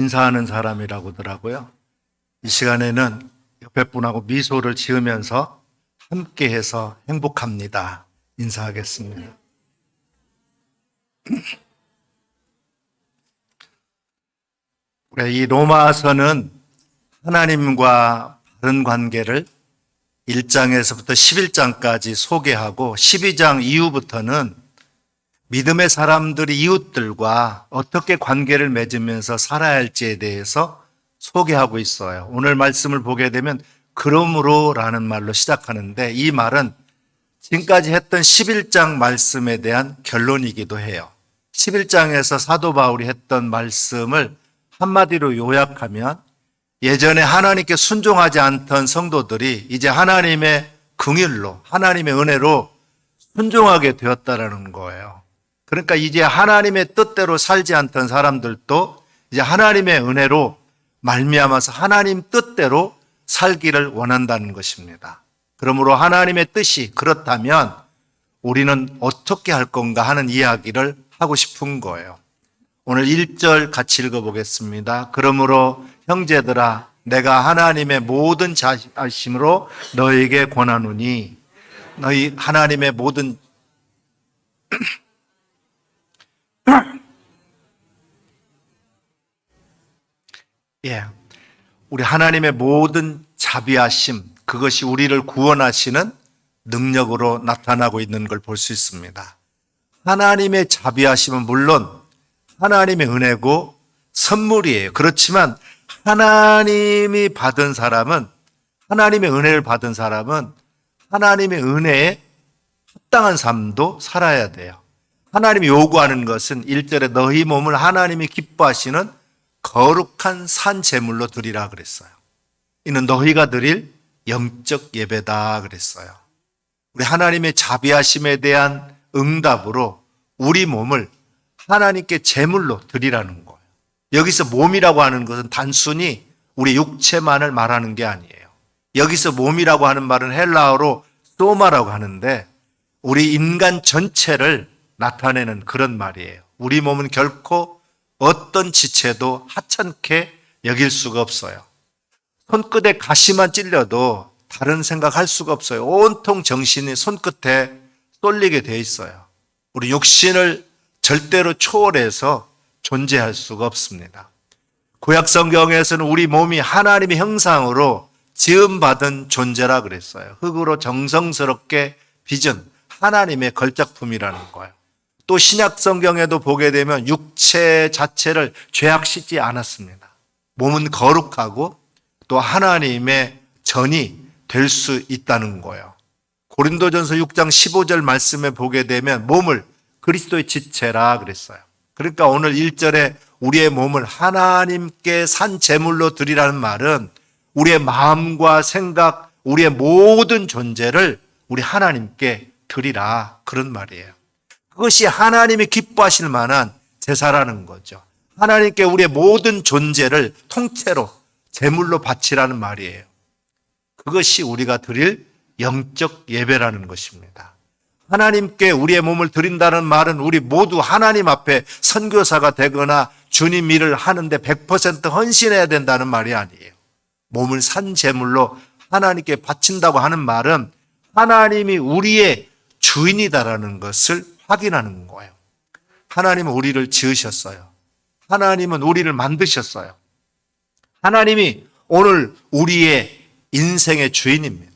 인사하는 사람이라고 하더라고요. 이 시간에는 옆에 분하고 미소를 지으면서 함께해서 행복합니다. 인사하겠습니다. 이 로마서는 하나님과 바른 관계를 1장에서부터 11장까지 소개하고 12장 이후부터는 믿음의 사람들이 이웃들과 어떻게 관계를 맺으면서 살아야 할지에 대해서 소개하고 있어요. 오늘 말씀을 보게 되면 그러므로라는 말로 시작하는데 이 말은 지금까지 했던 11장 말씀에 대한 결론이기도 해요. 11장에서 사도 바울이 했던 말씀을 한마디로 요약하면 예전에 하나님께 순종하지 않던 성도들이 이제 하나님의 긍휼로 하나님의 은혜로 순종하게 되었다라는 거예요. 그러니까 이제 하나님의 뜻대로 살지 않던 사람들도 이제 하나님의 은혜로 말미암아서 하나님 뜻대로 살기를 원한다는 것입니다. 그러므로 하나님의 뜻이 그렇다면 우리는 어떻게 할 건가 하는 이야기를 하고 싶은 거예요. 오늘 1절 같이 읽어보겠습니다. 그러므로 형제들아 내가 하나님의 모든 자심으로 너에게 권하노니 너희 하나님의 모든 우리 하나님의 모든 자비하심 그것이 우리를 구원하시는 능력으로 나타나고 있는 걸 볼 수 있습니다. 하나님의 자비하심은 물론 하나님의 은혜고 선물이에요. 그렇지만 하나님이 받은 사람은 하나님의 은혜를 받은 사람은 하나님의 은혜에 합당한 삶도 살아야 돼요. 하나님이 요구하는 것은 1절에 너희 몸을 하나님이 기뻐하시는 거룩한 산 제물로 드리라 그랬어요. 이는 너희가 드릴 영적 예배다 그랬어요. 우리 하나님의 자비하심에 대한 응답으로 우리 몸을 하나님께 제물로 드리라는 거예요. 여기서 몸이라고 하는 것은 단순히 우리 육체만을 말하는 게 아니에요. 여기서 몸이라고 하는 말은 헬라어로 소마라고 하는데 우리 인간 전체를 나타내는 그런 말이에요. 우리 몸은 결코 어떤 지체도 하찮게 여길 수가 없어요. 손끝에 가시만 찔려도 다른 생각할 수가 없어요. 온통 정신이 손끝에 쏠리게 돼 있어요. 우리 육신을 절대로 초월해서 존재할 수가 없습니다. 구약 성경에서는 우리 몸이 하나님의 형상으로 지음받은 존재라 그랬어요. 흙으로 정성스럽게 빚은 하나님의 걸작품이라는 거예요. 또 신약 성경에도 보게 되면 육체 자체를 죄악시지 않았습니다. 몸은 거룩하고 또 하나님의 전이 될 수 있다는 거예요. 고린도전서 6장 15절 말씀에 보게 되면 몸을 그리스도의 지체라 그랬어요. 그러니까 오늘 1절에 우리의 몸을 하나님께 산 제물로 드리라는 말은 우리의 마음과 생각, 우리의 모든 존재를 우리 하나님께 드리라 그런 말이에요. 그것이 하나님이 기뻐하실 만한 제사라는 거죠. 하나님께 우리의 모든 존재를 통째로 제물로 바치라는 말이에요. 그것이 우리가 드릴 영적 예배라는 것입니다. 하나님께 우리의 몸을 드린다는 말은 우리 모두 하나님 앞에 선교사가 되거나 주님 일을 하는데 100% 헌신해야 된다는 말이 아니에요. 몸을 산 제물로 하나님께 바친다고 하는 말은 하나님이 우리의 주인이다라는 것을 확인하는 거예요. 하나님은 우리를 지으셨어요. 하나님은 우리를 만드셨어요. 하나님이 오늘 우리의 인생의 주인입니다.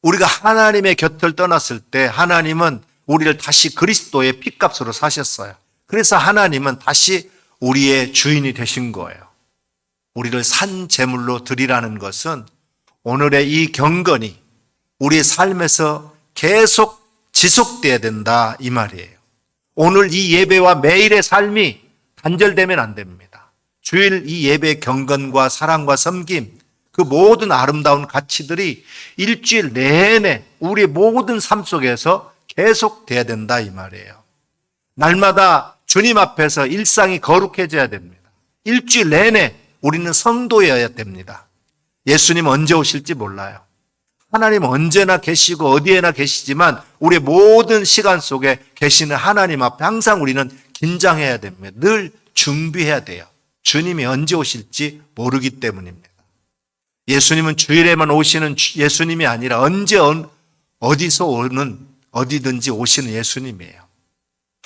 우리가 하나님의 곁을 떠났을 때 하나님은 우리를 다시 그리스도의 피값으로 사셨어요. 그래서 하나님은 다시 우리의 주인이 되신 거예요. 우리를 산 제물로 드리라는 것은 오늘의 이 경건이 우리의 삶에서 계속 지속돼야 된다 이 말이에요. 오늘 이 예배와 매일의 삶이 단절되면 안 됩니다. 주일 이 예배의 경건과 사랑과 섬김 그 모든 아름다운 가치들이 일주일 내내 우리의 모든 삶 속에서 계속돼야 된다 이 말이에요. 날마다 주님 앞에서 일상이 거룩해져야 됩니다. 일주일 내내 우리는 성도여야 됩니다. 예수님 언제 오실지 몰라요. 하나님 언제나 계시고 어디에나 계시지만 우리의 모든 시간 속에 계시는 하나님 앞에 항상 우리는 긴장해야 됩니다. 늘 준비해야 돼요. 주님이 언제 오실지 모르기 때문입니다. 예수님은 주일에만 오시는 예수님이 아니라 언제 어디서 오는 어디든지 오시는 예수님이에요.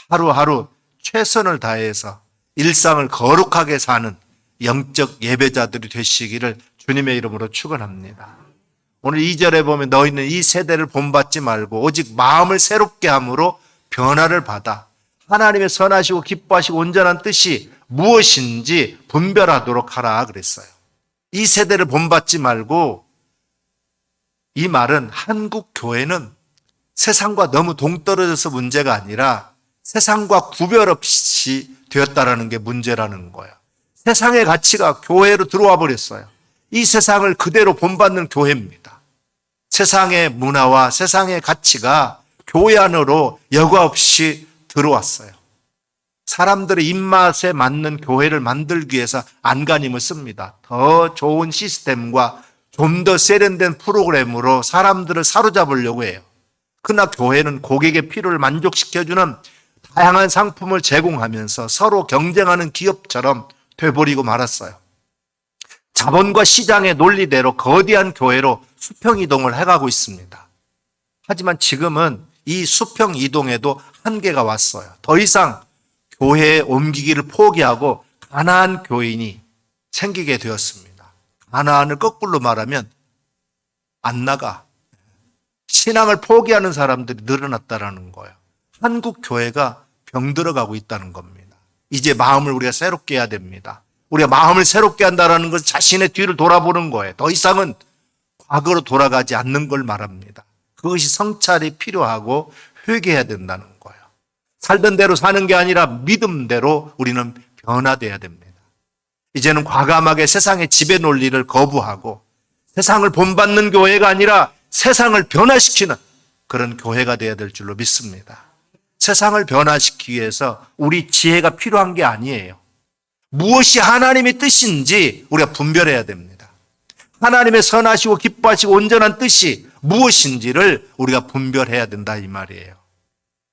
하루하루 최선을 다해서 일상을 거룩하게 사는 영적 예배자들이 되시기를 주님의 이름으로 축원합니다. 오늘 2절에 보면 너희는 이 세대를 본받지 말고 오직 마음을 새롭게 함으로 변화를 받아 하나님의 선하시고 기뻐하시고 온전한 뜻이 무엇인지 분별하도록 하라 그랬어요. 이 세대를 본받지 말고, 이 말은 한국 교회는 세상과 너무 동떨어져서 문제가 아니라 세상과 구별 없이 되었다라는 게 문제라는 거예요. 세상의 가치가 교회로 들어와 버렸어요. 이 세상을 그대로 본받는 교회입니다. 세상의 문화와 세상의 가치가 교회 안으로 여과 없이 들어왔어요. 사람들의 입맛에 맞는 교회를 만들기 위해서 안간힘을 씁니다. 더 좋은 시스템과 좀 더 세련된 프로그램으로 사람들을 사로잡으려고 해요. 그러나 교회는 고객의 필요를 만족시켜주는 다양한 상품을 제공하면서 서로 경쟁하는 기업처럼 돼버리고 말았어요. 자본과 시장의 논리대로 거대한 교회로 수평 이동을 해가고 있습니다. 하지만 지금은 이 수평 이동에도 한계가 왔어요. 더 이상 교회에 옮기기를 포기하고 가나안 교인이 생기게 되었습니다. 가나안을 거꾸로 말하면 안 나가. 신앙을 포기하는 사람들이 늘어났다는 거예요. 한국 교회가 병들어가고 있다는 겁니다. 이제 마음을 우리가 새롭게 해야 됩니다. 우리가 마음을 새롭게 한다는 것은 자신의 뒤를 돌아보는 거예요. 더 이상은 과거로 돌아가지 않는 걸 말합니다. 그것이 성찰이 필요하고 회개해야 된다는 거예요. 살던 대로 사는 게 아니라 믿음대로 우리는 변화돼야 됩니다. 이제는 과감하게 세상의 지배 논리를 거부하고 세상을 본받는 교회가 아니라 세상을 변화시키는 그런 교회가 되어야 될 줄로 믿습니다. 세상을 변화시키기 위해서 우리 지혜가 필요한 게 아니에요. 무엇이 하나님의 뜻인지 우리가 분별해야 됩니다. 하나님의 선하시고 기뻐하시고 온전한 뜻이 무엇인지를 우리가 분별해야 된다 이 말이에요.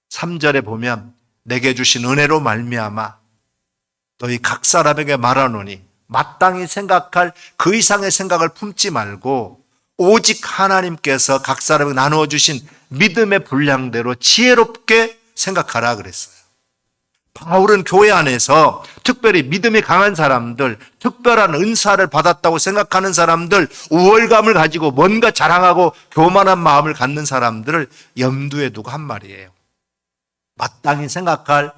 3절에 보면 내게 주신 은혜로 말미암아 너희 각 사람에게 말하노니 마땅히 생각할 그 이상의 생각을 품지 말고 오직 하나님께서 각 사람에게 나누어 주신 믿음의 분량대로 지혜롭게 생각하라 그랬어요. 바울은 교회 안에서 특별히 믿음이 강한 사람들, 특별한 은사를 받았다고 생각하는 사람들, 우월감을 가지고 뭔가 자랑하고 교만한 마음을 갖는 사람들을 염두에 두고 한 말이에요. 마땅히 생각할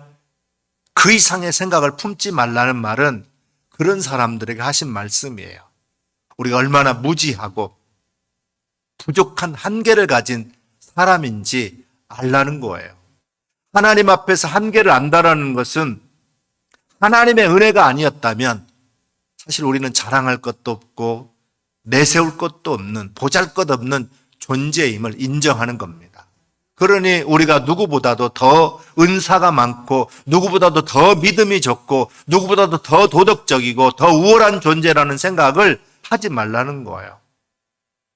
그 이상의 생각을 품지 말라는 말은 그런 사람들에게 하신 말씀이에요. 우리가 얼마나 무지하고 부족한 한계를 가진 사람인지 알라는 거예요. 하나님 앞에서 한계를 안다라는 것은 하나님의 은혜가 아니었다면 사실 우리는 자랑할 것도 없고 내세울 것도 없는 보잘것없는 존재임을 인정하는 겁니다. 그러니 우리가 누구보다도 더 은사가 많고 누구보다도 더 믿음이 좋고 누구보다도 더 도덕적이고 더 우월한 존재라는 생각을 하지 말라는 거예요.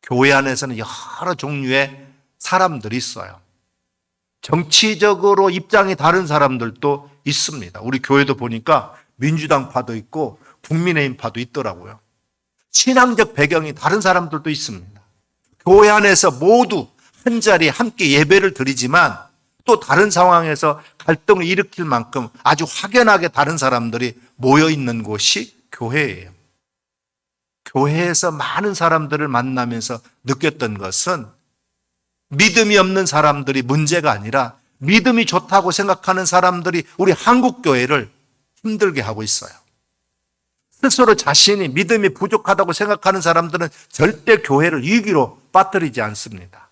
교회 안에서는 여러 종류의 사람들이 있어요. 정치적으로 입장이 다른 사람들도 있습니다. 우리 교회도 보니까 민주당파도 있고 국민의힘파도 있더라고요. 신앙적 배경이 다른 사람들도 있습니다. 교회 안에서 모두 한 자리에 함께 예배를 드리지만 또 다른 상황에서 갈등을 일으킬 만큼 아주 확연하게 다른 사람들이 모여 있는 곳이 교회예요. 교회에서 많은 사람들을 만나면서 느꼈던 것은 믿음이 없는 사람들이 문제가 아니라 믿음이 좋다고 생각하는 사람들이 우리 한국 교회를 힘들게 하고 있어요. 스스로 자신이 믿음이 부족하다고 생각하는 사람들은 절대 교회를 위기로 빠뜨리지 않습니다.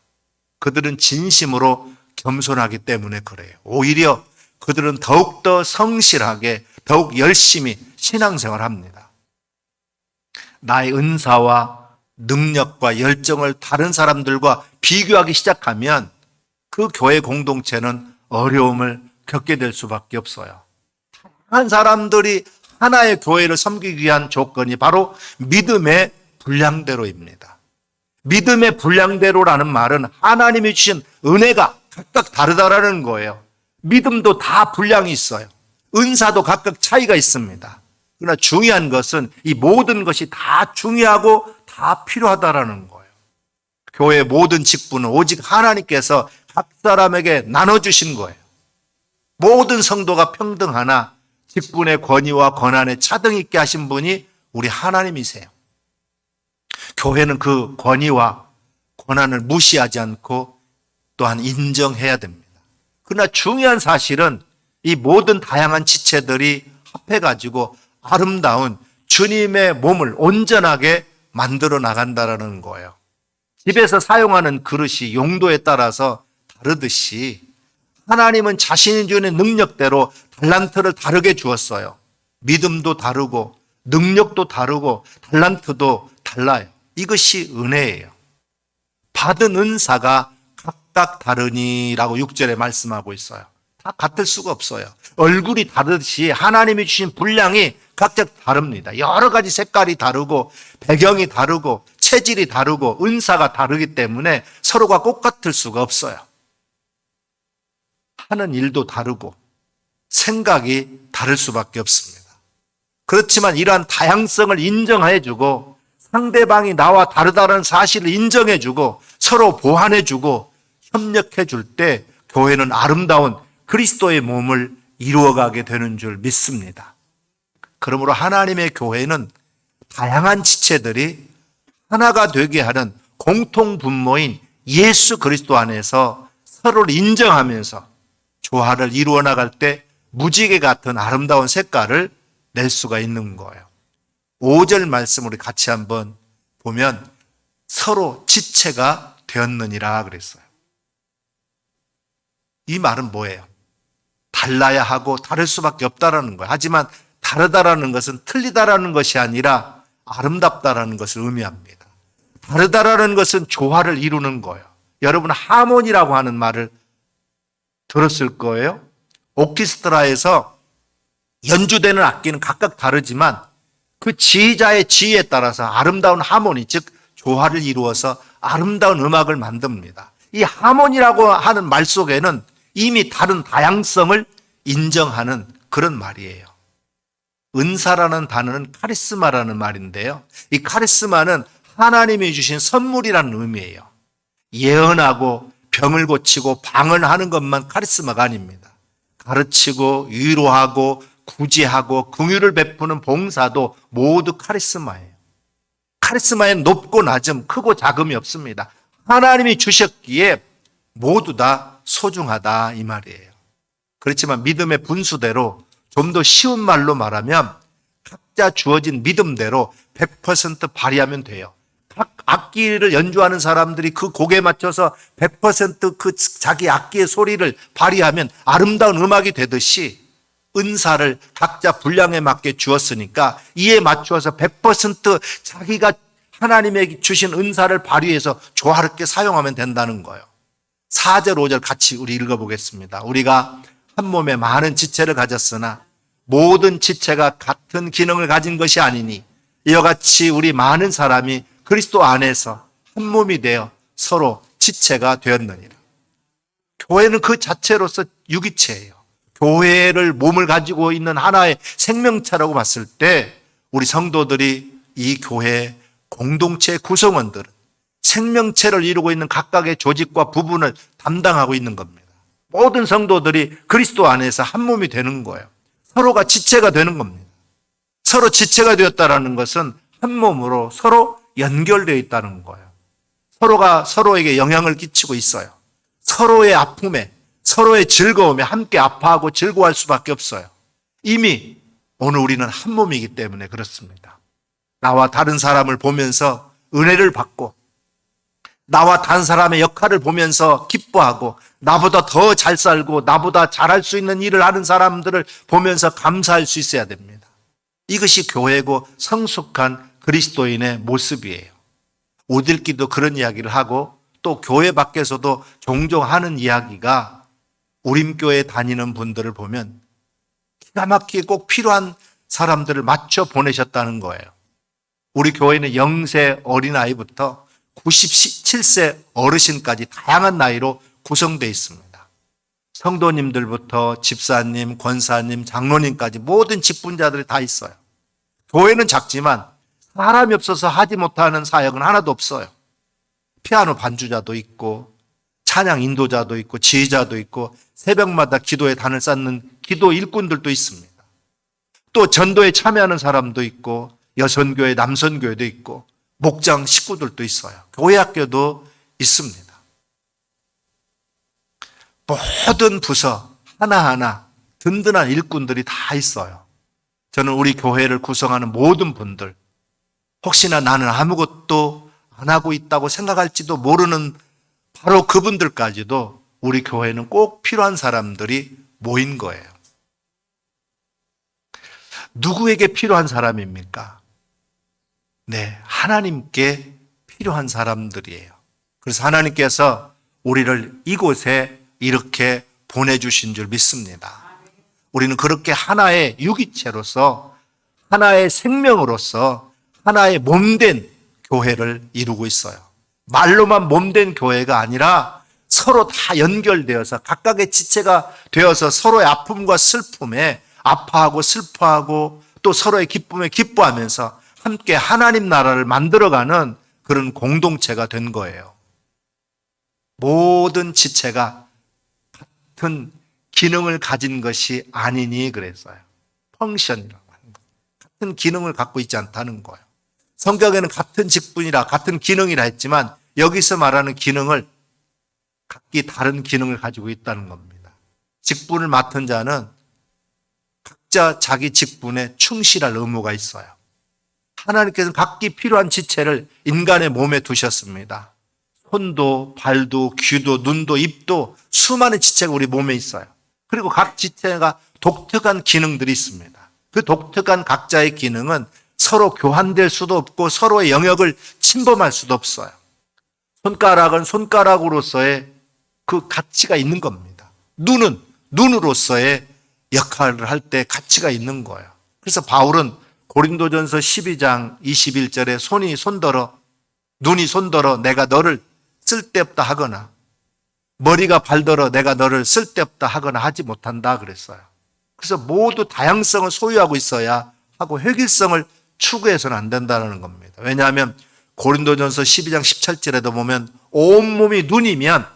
그들은 진심으로 겸손하기 때문에 그래요. 오히려 그들은 더욱더 성실하게 더욱 열심히 신앙생활을 합니다. 나의 은사와 능력과 열정을 다른 사람들과 비교하기 시작하면 그 교회 공동체는 어려움을 겪게 될 수밖에 없어요. 다양한 사람들이 하나의 교회를 섬기기 위한 조건이 바로 믿음의 분량대로입니다. 믿음의 분량대로라는 말은 하나님이 주신 은혜가 각각 다르다라는 거예요. 믿음도 다 분량이 있어요. 은사도 각각 차이가 있습니다. 그러나 중요한 것은 이 모든 것이 다 중요하고 다 필요하다라는 거예요. 교회의 모든 직분은 오직 하나님께서 각 사람에게 나눠주신 거예요. 모든 성도가 평등하나 직분의 권위와 권한에 차등 있게 하신 분이 우리 하나님이세요. 교회는 그 권위와 권한을 무시하지 않고 또한 인정해야 됩니다. 그러나 중요한 사실은 이 모든 다양한 지체들이 합해가지고 아름다운 주님의 몸을 온전하게 만들어 나간다는 거예요. 집에서 사용하는 그릇이 용도에 따라서 다르듯이 하나님은 자신이 주는 능력대로 달란트를 다르게 주었어요. 믿음도 다르고 능력도 다르고 달란트도 달라요. 이것이 은혜예요. 받은 은사가 각각 다르니라고 6절에 말씀하고 있어요. 다 같을 수가 없어요. 얼굴이 다르듯이 하나님이 주신 분량이 각자 다릅니다. 여러 가지 색깔이 다르고 배경이 다르고 체질이 다르고 은사가 다르기 때문에 서로가 똑같을 수가 없어요. 하는 일도 다르고 생각이 다를 수밖에 없습니다. 그렇지만 이러한 다양성을 인정해주고 상대방이 나와 다르다는 사실을 인정해주고 서로 보완해주고 협력해줄 때 교회는 아름다운 그리스도의 몸을 이루어가게 되는 줄 믿습니다. 그러므로 하나님의 교회는 다양한 지체들이 하나가 되게 하는 공통 분모인 예수 그리스도 안에서 서로를 인정하면서 조화를 이루어 나갈 때 무지개 같은 아름다운 색깔을 낼 수가 있는 거예요. 5절 말씀 우리 같이 한번 보면 서로 지체가 되었느니라 그랬어요. 이 말은 뭐예요? 달라야 하고 다를 수밖에 없다라는 거예요. 하지만 다르다라는 것은 틀리다라는 것이 아니라 아름답다라는 것을 의미합니다. 다르다라는 것은 조화를 이루는 거예요. 여러분 하모니라고 하는 말을 들었을 거예요. 오케스트라에서 연주되는 악기는 각각 다르지만 그 지휘자의 지휘에 따라서 아름다운 하모니, 즉 조화를 이루어서 아름다운 음악을 만듭니다. 이 하모니라고 하는 말 속에는 이미 다른 다양성을 인정하는 그런 말이에요. 은사라는 단어는 카리스마라는 말인데요. 이 카리스마는 하나님이 주신 선물이라는 의미예요. 예언하고 병을 고치고 방언하는 것만 카리스마가 아닙니다. 가르치고 위로하고 구제하고 긍휼을 베푸는 봉사도 모두 카리스마예요. 카리스마엔 높고 낮음, 크고 작음이 없습니다. 하나님이 주셨기에 모두 다 소중하다 이 말이에요. 그렇지만 믿음의 분수대로 좀 더 쉬운 말로 말하면 각자 주어진 믿음대로 100% 발휘하면 돼요. 각 악기를 연주하는 사람들이 그 곡에 맞춰서 100% 자기 악기의 소리를 발휘하면 아름다운 음악이 되듯이 은사를 각자 분량에 맞게 주었으니까 이에 맞추어서 100% 자기가 하나님에게 주신 은사를 발휘해서 조화롭게 사용하면 된다는 거예요. 4절 5절 같이 우리 읽어보겠습니다. 우리가 한 몸에 많은 지체를 가졌으나 모든 지체가 같은 기능을 가진 것이 아니니 이와 같이 우리 많은 사람이 그리스도 안에서 한 몸이 되어 서로 지체가 되었느니라. 교회는 그 자체로서 유기체예요. 교회를 몸을 가지고 있는 하나의 생명체라고 봤을 때 우리 성도들이 이 교회 공동체 구성원들은 생명체를 이루고 있는 각각의 조직과 부분을 담당하고 있는 겁니다. 모든 성도들이 그리스도 안에서 한 몸이 되는 거예요. 서로가 지체가 되는 겁니다. 서로 지체가 되었다는 것은 한 몸으로 서로 연결되어 있다는 거예요. 서로가 서로에게 영향을 끼치고 있어요. 서로의 아픔에, 서로의 즐거움에 함께 아파하고 즐거워할 수밖에 없어요. 이미 오늘 우리는 한 몸이기 때문에 그렇습니다. 나와 다른 사람을 보면서 은혜를 받고 나와 다른 사람의 역할을 보면서 기뻐하고 나보다 더 잘 살고 나보다 잘할 수 있는 일을 하는 사람들을 보면서 감사할 수 있어야 됩니다. 이것이 교회고 성숙한 그리스도인의 모습이에요. 우리들끼리도 그런 이야기를 하고 또 교회 밖에서도 종종 하는 이야기가 우림교회 다니는 분들을 보면 기가 막히게 꼭 필요한 사람들을 맞춰 보내셨다는 거예요. 우리 교회는 0세 어린아이부터 97세 어르신까지 다양한 나이로 구성되어 있습니다. 성도님들부터 집사님, 권사님, 장로님까지 모든 직분자들이 다 있어요. 교회는 작지만 사람이 없어서 하지 못하는 사역은 하나도 없어요. 피아노 반주자도 있고 찬양 인도자도 있고 지휘자도 있고 새벽마다 기도에 단을 쌓는 기도 일꾼들도 있습니다. 또 전도에 참여하는 사람도 있고 여선교회, 남선교회도 있고 목장 식구들도 있어요. 교회 학교도 있습니다. 모든 부서 하나하나 든든한 일꾼들이 다 있어요. 저는 우리 교회를 구성하는 모든 분들, 혹시나 나는 아무것도 안 하고 있다고 생각할지도 모르는 바로 그분들까지도 우리 교회는 꼭 필요한 사람들이 모인 거예요. 누구에게 필요한 사람입니까? 네, 하나님께 필요한 사람들이에요. 그래서 하나님께서 우리를 이곳에 이렇게 보내주신 줄 믿습니다. 우리는 그렇게 하나의 유기체로서, 하나의 생명으로서, 하나의 몸된 교회를 이루고 있어요. 말로만 몸된 교회가 아니라 서로 다 연결되어서 각각의 지체가 되어서 서로의 아픔과 슬픔에 아파하고 슬퍼하고 또 서로의 기쁨에 기뻐하면서 함께 하나님 나라를 만들어가는 그런 공동체가 된 거예요. 모든 지체가 같은 기능을 가진 것이 아니니 그랬어요. 펑션이라고 하는 거. 같은 기능을 갖고 있지 않다는 거예요. 성경에는 같은 직분이라 같은 기능이라 했지만 여기서 말하는 기능을 각기 다른 기능을 가지고 있다는 겁니다. 직분을 맡은 자는 각자 자기 직분에 충실할 의무가 있어요. 하나님께서는 각기 필요한 지체를 인간의 몸에 두셨습니다. 손도 발도 귀도 눈도 입도 수많은 지체가 우리 몸에 있어요. 그리고 각 지체가 독특한 기능들이 있습니다. 그 독특한 각자의 기능은 서로 교환될 수도 없고 서로의 영역을 침범할 수도 없어요. 손가락은 손가락으로서의 그 가치가 있는 겁니다. 눈은 눈으로서의 역할을 할 때 가치가 있는 거예요. 그래서 바울은 고린도전서 12장 21절에 눈이 손더러 내가 너를 쓸데없다 하거나 머리가 발더러 내가 너를 쓸데없다 하거나 하지 못한다 그랬어요. 그래서 모두 다양성을 소유하고 있어야 하고 획일성을 추구해서는 안 된다는 겁니다. 왜냐하면 고린도전서 12장 17절에도 보면 온몸이 눈이면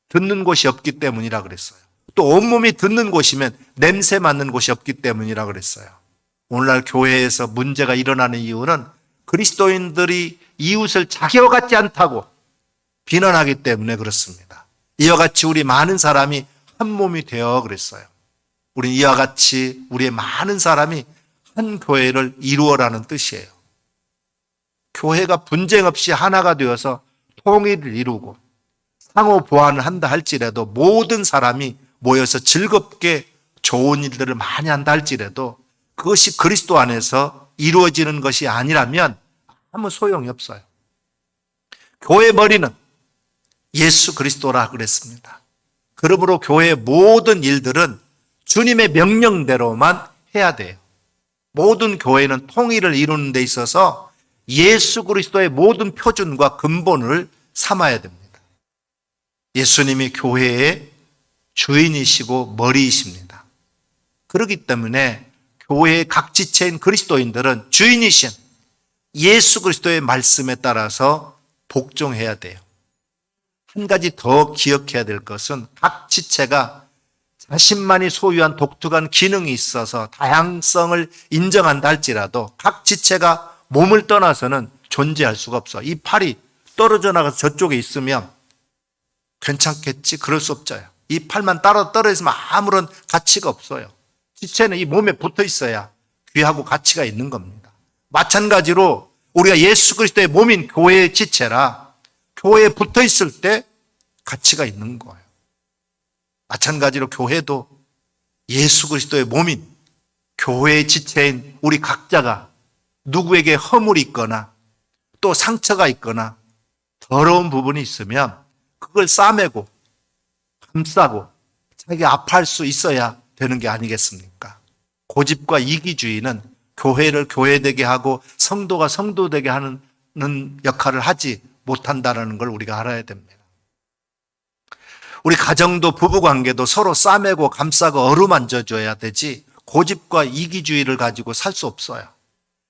듣는 곳이 없기 때문이라 그랬어요. 또 온몸이 듣는 곳이면 냄새 맡는 곳이 없기 때문이라 그랬어요. 오늘날 교회에서 문제가 일어나는 이유는 그리스도인들이 이웃을 자기와 같지 않다고 비난하기 때문에 그렇습니다. 이와 같이 우리 많은 사람이 한 몸이 되어 그랬어요. 우리 이와 같이 우리의 많은 사람이 한 교회를 이루어라는 뜻이에요. 교회가 분쟁 없이 하나가 되어서 통일을 이루고 상호 보완을 한다 할지라도 모든 사람이 모여서 즐겁게 좋은 일들을 많이 한다 할지라도 그것이 그리스도 안에서 이루어지는 것이 아니라면 아무 소용이 없어요. 교회 머리는 예수 그리스도라 그랬습니다. 그러므로 교회의 모든 일들은 주님의 명령대로만 해야 돼요. 모든 교회는 통일을 이루는 데 있어서 예수 그리스도의 모든 표준과 근본을 삼아야 됩니다. 예수님이 교회의 주인이시고 머리이십니다. 그렇기 때문에 교회의 각 지체인 그리스도인들은 주인이신 예수 그리스도의 말씀에 따라서 복종해야 돼요. 한 가지 더 기억해야 될 것은 각 지체가 자신만이 소유한 독특한 기능이 있어서 다양성을 인정한다 할지라도 각 지체가 몸을 떠나서는 존재할 수가 없어. 이 팔이 떨어져 나가서 저쪽에 있으면 괜찮겠지? 그럴 수 없어요. 이 팔만 떨어져 있으면 아무런 가치가 없어요. 지체는 이 몸에 붙어 있어야 귀하고 가치가 있는 겁니다. 마찬가지로 우리가 예수 그리스도의 몸인 교회의 지체라 교회에 붙어 있을 때 가치가 있는 거예요. 마찬가지로 교회도 예수 그리스도의 몸인 교회의 지체인 우리 각자가 누구에게 허물이 있거나 또 상처가 있거나 더러운 부분이 있으면 그걸 싸매고 감싸고 자기가 아파할 수 있어야 되는 게 아니겠습니까? 고집과 이기주의는 교회를 교회되게 하고 성도가 성도되게 하는 역할을 하지 못한다는 걸 우리가 알아야 됩니다. 우리 가정도 부부관계도 서로 싸매고 감싸고 어루만져 줘야 되지 고집과 이기주의를 가지고 살 수 없어요.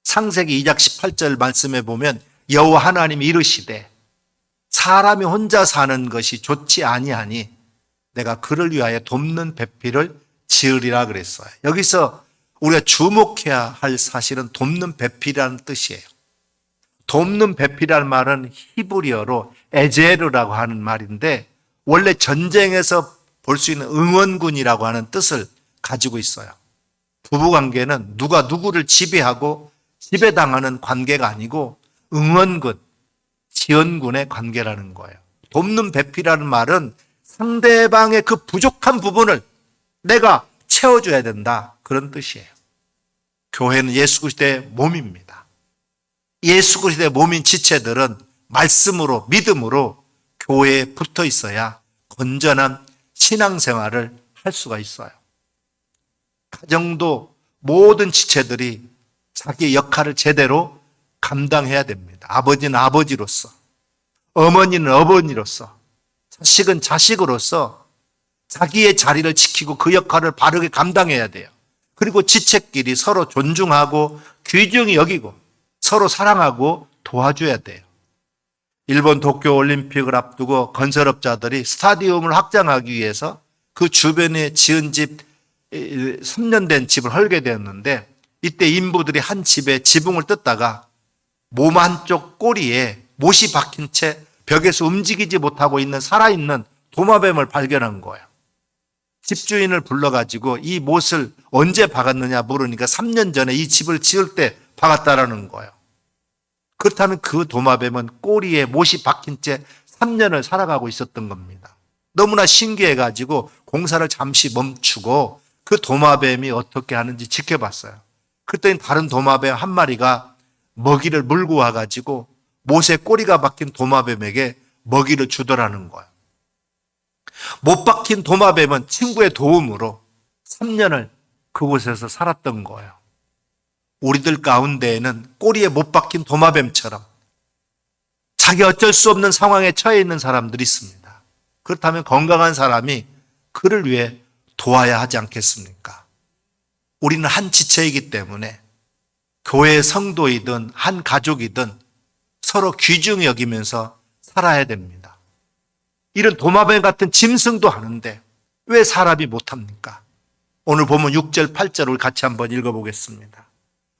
창세기 2장 18절 말씀에 보면 여호와 하나님이 이르시되 사람이 혼자 사는 것이 좋지 아니하니 내가 그를 위하여 돕는 배필을 지으리라 그랬어요. 여기서 우리가 주목해야 할 사실은 돕는 배필이라는 뜻이에요. 돕는 배필이라는 말은 히브리어로 에제르라고 하는 말인데 원래 전쟁에서 볼 수 있는 응원군이라고 하는 뜻을 가지고 있어요. 부부관계는 누가 누구를 지배하고 지배당하는 관계가 아니고 응원군, 지원군의 관계라는 거예요. 돕는 배필이라는 말은 상대방의 그 부족한 부분을 내가 채워줘야 된다, 그런 뜻이에요. 교회는 예수 그리스도의 몸입니다. 예수 그리스도의 몸인 지체들은 말씀으로, 믿음으로 교회에 붙어 있어야 건전한 신앙생활을 할 수가 있어요. 가정도 모든 지체들이 자기 역할을 제대로 감당해야 됩니다. 아버지는 아버지로서, 어머니는 어머니로서, 자식은 자식으로서 자기의 자리를 지키고 그 역할을 바르게 감당해야 돼요. 그리고 지체끼리 서로 존중하고 귀중히 여기고 서로 사랑하고 도와줘야 돼요. 일본 도쿄 올림픽을 앞두고 건설업자들이 스타디움을 확장하기 위해서 그 주변에 지은 집, 3년 된 집을 헐게 되었는데 이때 인부들이 한 집에 지붕을 뜯다가 몸 한쪽 꼬리에 못이 박힌 채 벽에서 움직이지 못하고 있는 살아있는 도마뱀을 발견한 거예요. 집주인을 불러가지고 이 못을 언제 박았느냐 물으니까 3년 전에 이 집을 지을 때 박았다라는 거예요. 그렇다면 그 도마뱀은 꼬리에 못이 박힌 채 3년을 살아가고 있었던 겁니다. 너무나 신기해가지고 공사를 잠시 멈추고 그 도마뱀이 어떻게 하는지 지켜봤어요. 그랬더니 다른 도마뱀 한 마리가 먹이를 물고 와가지고 못에 꼬리가 박힌 도마뱀에게 먹이를 주더라는 거예요. 못 박힌 도마뱀은 친구의 도움으로 3년을 그곳에서 살았던 거예요. 우리들 가운데에는 꼬리에 못 박힌 도마뱀처럼 자기 어쩔 수 없는 상황에 처해 있는 사람들이 있습니다. 그렇다면 건강한 사람이 그를 위해 도와야 하지 않겠습니까? 우리는 한 지체이기 때문에 교회 성도이든 한 가족이든 서로 귀중히 여기면서 살아야 됩니다. 이런 도마뱀 같은 짐승도 하는데 왜 사람이 못합니까? 오늘 보면 6절, 8절을 같이 한번 읽어보겠습니다.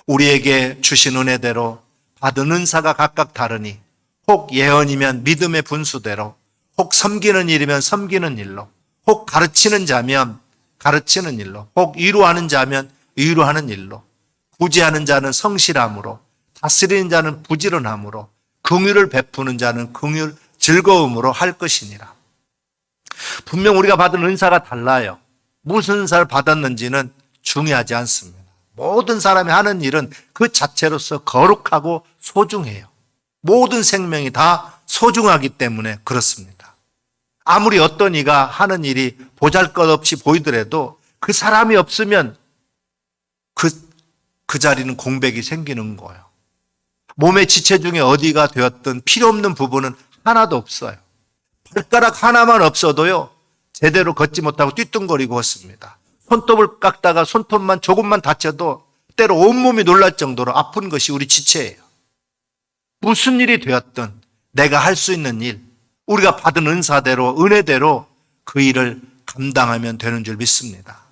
우리에게 주신 은혜대로 받은 은사가 각각 다르니 혹 예언이면 믿음의 분수대로, 혹 섬기는 일이면 섬기는 일로, 혹 가르치는 자면 가르치는 일로, 혹 위로하는 자면 위로하는 일로, 구제하는 자는 성실함으로, 다스리는 자는 부지런함으로, 긍휼을 베푸는 자는 긍휼 즐거움으로 할 것이니라. 분명 우리가 받은 은사가 달라요. 무슨 은사를 받았는지는 중요하지 않습니다. 모든 사람이 하는 일은 그 자체로서 거룩하고 소중해요. 모든 생명이 다 소중하기 때문에 그렇습니다. 아무리 어떤 이가 하는 일이 보잘것없이 보이더라도 그 사람이 없으면 그 자리는 공백이 생기는 거예요. 몸의 지체 중에 어디가 되었든 필요 없는 부분은 하나도 없어요. 발가락 하나만 없어도요, 제대로 걷지 못하고 띠뚱거리고 걷습니다. 손톱을 깎다가 손톱만 조금만 다쳐도 때로 온몸이 놀랄 정도로 아픈 것이 우리 지체예요. 무슨 일이 되었든 내가 할 수 있는 일, 우리가 받은 은사대로, 은혜대로 그 일을 감당하면 되는 줄 믿습니다.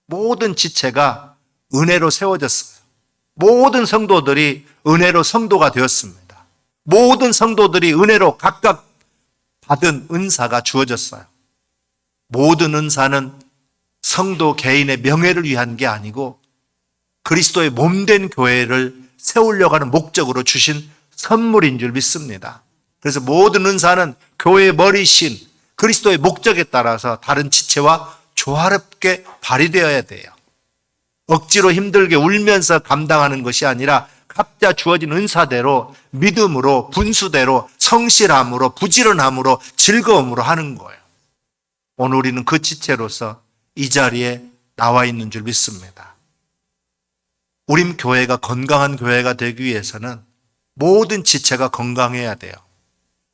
모든 지체가 은혜로 세워졌어요. 모든 성도들이 은혜로 성도가 되었습니다. 모든 성도들이 은혜로 각각 받은 은사가 주어졌어요. 모든 은사는 성도 개인의 명예를 위한 게 아니고 그리스도의 몸된 교회를 세우려고 하는 목적으로 주신 선물인 줄 믿습니다. 그래서 모든 은사는 교회의 머리신 그리스도의 목적에 따라서 다른 지체와 조화롭게 발휘되어야 돼요. 억지로 힘들게 울면서 감당하는 것이 아니라 각자 주어진 은사대로 믿음으로 분수대로 성실함으로 부지런함으로 즐거움으로 하는 거예요. 오늘 우리는 그 지체로서 이 자리에 나와 있는 줄 믿습니다. 우리 교회가 건강한 교회가 되기 위해서는 모든 지체가 건강해야 돼요.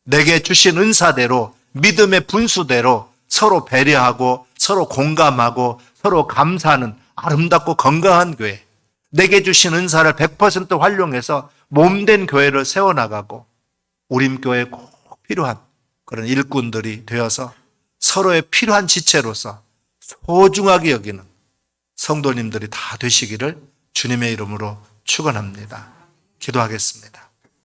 내게 주신 은사대로 믿음의 분수대로 서로 배려하고 서로 공감하고 서로 감사하는 아름답고 건강한 교회, 내게 주신 은사를 100% 활용해서 몸된 교회를 세워나가고 우림교회에 꼭 필요한 그런 일꾼들이 되어서 서로의 필요한 지체로서 소중하게 여기는 성도님들이 다 되시기를 주님의 이름으로 축원합니다. 기도하겠습니다.